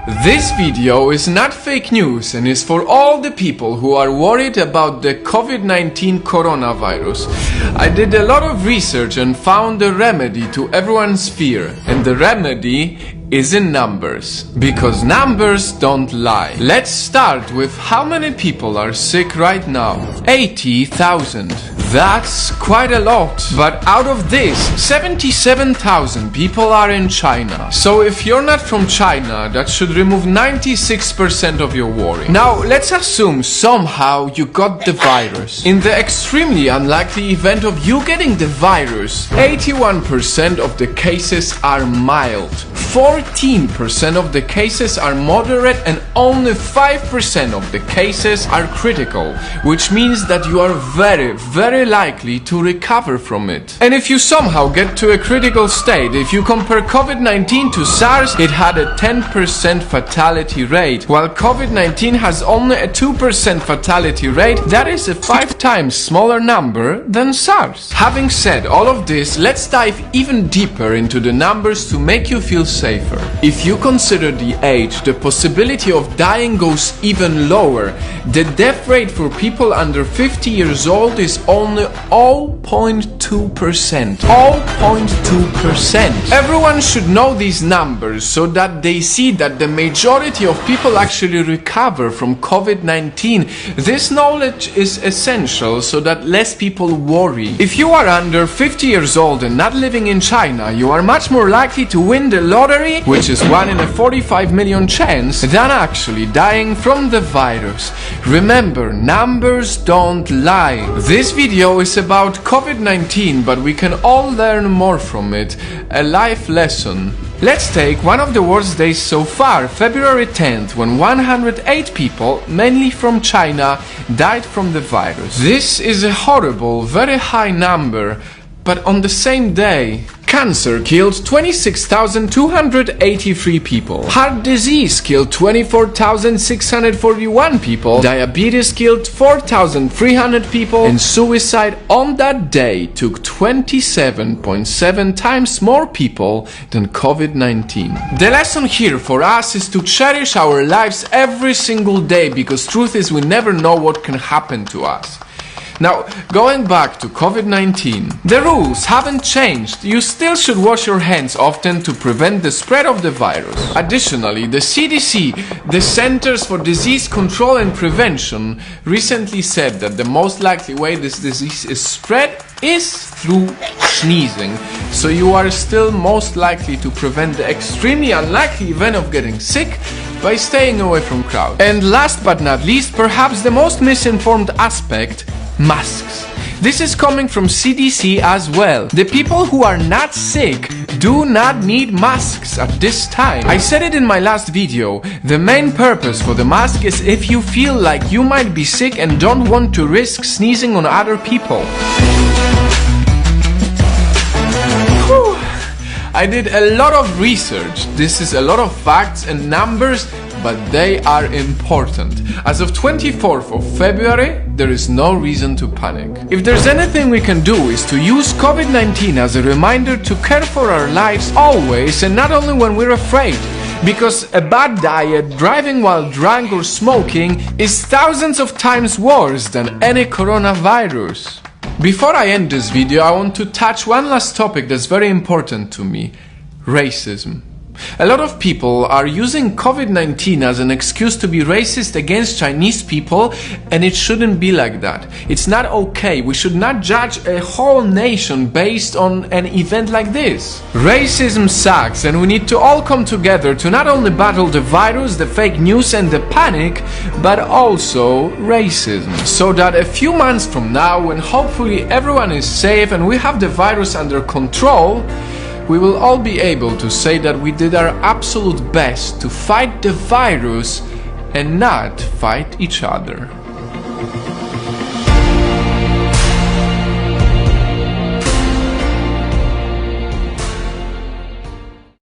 This video is not fake news and is for all the people who are worried about the COVID-19 coronavirus. I did a lot of research and found a remedy to everyone's fear, and the remedy is in numbers, because numbers don't lie. Let's start with how many people are sick right now. 80,000. That's quite a lot, but out of this, 77,000 people are in China. So if you're not from China, that should remove 96% of your worry. Now, let's assume somehow you got the virus. In the extremely unlikely event of you getting the virus, 81% of the cases are mild, 14% of the cases are moderate, and only 5% of the cases are critical, which means that you are very likely to recover from it. And if you somehow get to a critical state, if you compare COVID-19 to SARS, it had a 10% fatality rate, while COVID-19 has only a 2% fatality rate. That is a 5 times smaller number than SARS. Having said all of this, let's dive even deeper into the numbers to make you feel safer. If you consider the age, the possibility of dying goes even lower. The death rate for people under 50 years old is only 0.2%. 0.2%. Everyone should know these numbers so that they see that the majority of people actually recover from COVID-19. This knowledge is essential so that less people worry. If you are under 50 years old and not living in China, you are much more likely to win the lottery, which is 1 in a 45 million chance, than actually dying from the virus. Remember, numbers don't lie. This video is about COVID-19, but we can all learn more from it. A life lesson. Let's take one of the worst days so far, February 10th, when 108 people, mainly from China, died from the virus. This is a horrible, very high number, but on the same day, cancer killed 26,283 people. Heart disease killed 24,641 people. Diabetes killed 4,300 people. And suicide on that day took 27.7 times more people than COVID-19. The lesson here for us is to cherish our lives every single day, because truth is we never know what can happen to us. Now, going back to COVID-19, the rules haven't changed. You still should wash your hands often to prevent the spread of the virus. Additionally, the CDC, the Centers for Disease Control and Prevention, recently said that the most likely way this disease is spread is through sneezing. So you are still most likely to prevent the extremely unlikely event of getting sick by staying away from crowds. And last but not least, perhaps the most misinformed aspect, masks. This is coming from CDC as well. The people who are not sick do not need masks at this time. I said it in my last video. The main purpose for the mask is if you feel like you might be sick and don't want to risk sneezing on other people. Whew. I did a lot of research. This is a lot of facts and numbers, but they are important. As of 24th of February, there is no reason to panic. If there's anything we can do is to use COVID-19 as a reminder to care for our lives always, and not only when we're afraid. Because a bad diet, driving while drunk, or smoking is thousands of times worse than any coronavirus. Before I end this video, I want to touch one last topic that's very important to me: racism. A lot of people are using COVID-19 as an excuse to be racist against Chinese people, and it shouldn't be like that. It's not okay. We should not judge a whole nation based on an event like this. Racism sucks, and we need to all come together to not only battle the virus, the fake news and the panic, but also racism. So that a few months from now, when hopefully everyone is safe and we have the virus under control, we will all be able to say that we did our absolute best to fight the virus and not fight each other.